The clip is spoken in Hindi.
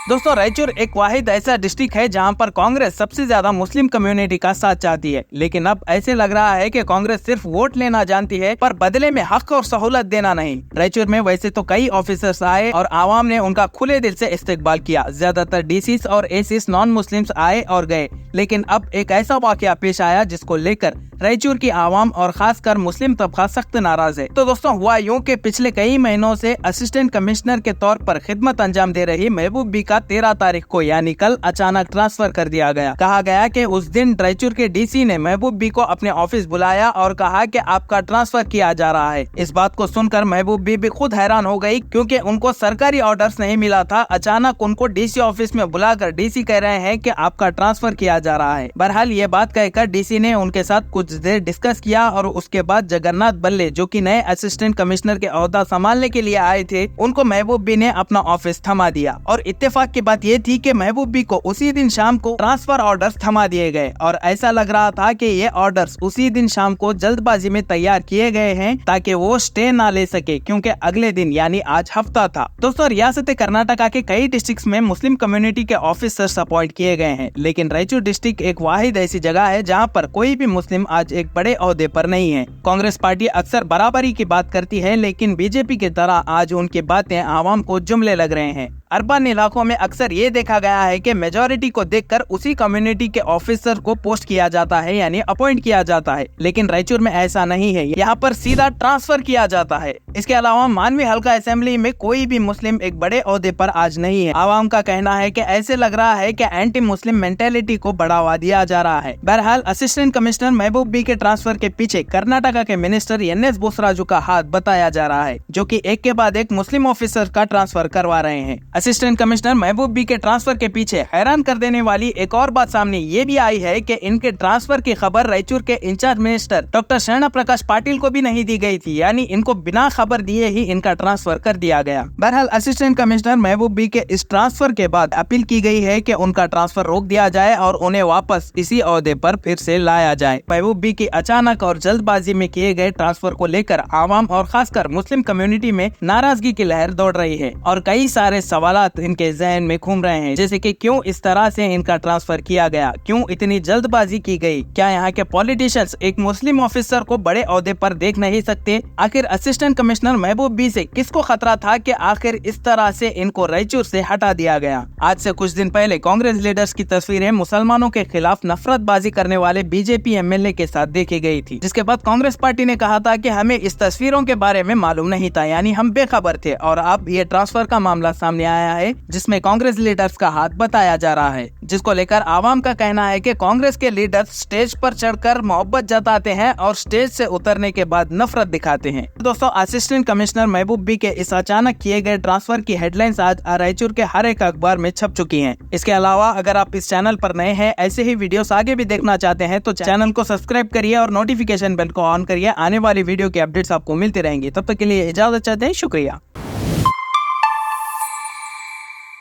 दोस्तों रायचूर एक वाहिद ऐसा डिस्ट्रिक्ट है जहां पर कांग्रेस सबसे ज्यादा मुस्लिम कम्युनिटी का साथ चाहती है, लेकिन अब ऐसे लग रहा है कि कांग्रेस सिर्फ वोट लेना जानती है पर बदले में हक और सहूलत देना नहीं। रायचूर में वैसे तो कई ऑफिसर्स आए और आवाम ने उनका खुले दिल से इस्तेकबाल किया। ज्यादातर डीसीस और एसीस नॉन मुस्लिम्स आए और गए, लेकिन अब एक ऐसा वाकया पेश आया जिसको लेकर रायचूर की आवाम और खासकर मुस्लिम तबका सख्त नाराज है। तो दोस्तों हुआ यूं कि पिछले कई महीनों से असिस्टेंट कमिश्नर के तौर पर खिदमत अंजाम दे रही महबूब बी का 13 तारीख को यानी कल अचानक ट्रांसफर कर दिया गया। कहा गया कि उस दिन रायचूर के डीसी ने महबूब बी को अपने ऑफिस बुलाया और कहा कि आपका ट्रांसफर किया जा रहा है। इस बात को सुनकर महबूब बी भी खुद हैरान हो गई, क्योंकि उनको सरकारी ऑर्डर्स नहीं मिला था। अचानक उनको डीसी ऑफिस में बुलाकर डीसी कह रहे हैं कि आपका ट्रांसफर किया जा रहा है। बहरहाल ये बात कहकर डीसी ने उनके साथ कुछ देर डिस्कस किया और उसके बाद जगन्नाथ बल्ले जो कि नए असिस्टेंट कमिश्नर के ओहदा संभालने के लिए आए थे, उनको महबूब बी ने अपना ऑफिस थमा दिया। और इत्तेफाक की बात ये थी कि महबूब बी को उसी दिन शाम को ट्रांसफर ऑर्डर्स थमा दिए गए और ऐसा लग रहा था कि ये ऑर्डर्स उसी दिन शाम को जल्दबाजी में तैयार किए गए हैं ताकि वो स्टे ना ले सके, क्योंकि अगले दिन यानी आज हफ्ता था। दोस्तों रियासत कर्नाटका के कई डिस्ट्रिक्ट्स में मुस्लिम कम्युनिटी के ऑफिसर्स अपॉइंट किए गए हैं, लेकिन रायचूर डिस्ट्रिक्ट एक वाहिद ऐसी जगह है जहाँ पर कोई भी मुस्लिम आज एक बड़े ओहदे पर नहीं है। कांग्रेस पार्टी अक्सर बराबरी की बात करती है, लेकिन बीजेपी की तरह आज उनकी बातें आवाम को जुमले लग रहे हैं। अर्बन इलाकों में अक्सर ये देखा गया है कि मेजॉरिटी को देखकर उसी कम्युनिटी के ऑफिसर को पोस्ट किया जाता है यानी अपॉइंट किया जाता है, लेकिन रायचूर में ऐसा नहीं है। यहाँ पर सीधा ट्रांसफर किया जाता है। इसके अलावा मानवी हल्का असेंबली में कोई भी मुस्लिम एक बड़े ओहदे पर आज नहीं है। आवाम का कहना है कि ऐसे लग रहा है कि एंटी मुस्लिम मेंटेलिटी को बढ़ावा दिया जा रहा है। बहरहाल असिस्टेंट कमिश्नर महबूब बी के ट्रांसफर के पीछे कर्नाटका के मिनिस्टर एन.एस. बोसराजू का हाथ बताया जा रहा है, जो कि एक के बाद एक मुस्लिम ऑफिसर का ट्रांसफर करवा रहे हैं। असिस्टेंट कमिश्नर महबूब बी के ट्रांसफर के पीछे हैरान कर देने वाली एक और बात सामने ये भी आई है कि इनके ट्रांसफर की खबर रायचूर के इंचार्ज मिनिस्टर डॉक्टर शरण प्रकाश पाटिल को भी नहीं दी गई थी, यानी इनको बिना खबर दिए ही इनका ट्रांसफर कर दिया गया। बहरहाल असिस्टेंट कमिश्नर महबूब बी के इस ट्रांसफर के बाद अपील की गई है कि उनका ट्रांसफर रोक दिया जाए और उन्हें वापस इसी ओहदे पर फिर से लाया जाए। महबूब बी की अचानक और जल्दबाजी में किए गए ट्रांसफर को लेकर आवाम और खासकर मुस्लिम कम्युनिटी में नाराजगी की लहर दौड़ रही है और कई सारे सवालात इनके जहन में घूम रहे हैं, जैसे कि क्यों इस तरह से इनका ट्रांसफर किया गया, क्यों इतनी जल्दबाजी की गई, क्या यहाँ के पॉलिटिशियंस एक मुस्लिम ऑफिसर को बड़े ओहदे पर देख नहीं सकते। आखिर असिस्टेंट कमिश्नर महबूब बी से किसको खतरा था कि आखिर इस तरह से इनको रायचूर से हटा दिया गया। आज से कुछ दिन पहले कांग्रेस लीडर्स की तस्वीरें मुसलमानों के खिलाफ नफरतबाजी करने वाले बीजेपी एमएलए के साथ देखी गई थी, जिसके बाद कांग्रेस पार्टी ने कहा था कि हमें इस तस्वीरों के बारे में मालूम नहीं था, यानी हम बेखबर थे। और अब ये ट्रांसफर का मामला सामने आया है जिसमें कांग्रेस लीडर्स का हाथ बताया जा रहा है, जिसको लेकर आवाम का कहना है कि कांग्रेस के लीडर्स स्टेज पर चढ़कर मोहब्बत जताते हैं और स्टेज से उतरने के बाद नफरत दिखाते हैं। दोस्तों असिस्टेंट कमिश्नर महबूब बी के इस अचानक किए गए ट्रांसफर की हेडलाइंस आज रायचूर के हर एक अखबार में छप चुकी हैं। इसके अलावा अगर आप इस चैनल पर नए हैं, ऐसे ही वीडियोस आगे भी देखना चाहते हैं तो चैनल को सब्सक्राइब करिए और नोटिफिकेशन बेल को ऑन करिए। आने वाली वीडियो की अपडेट्स आपको मिलती रहेंगी। तब तक के लिए इजाजत चाहते हैं। शुक्रिया।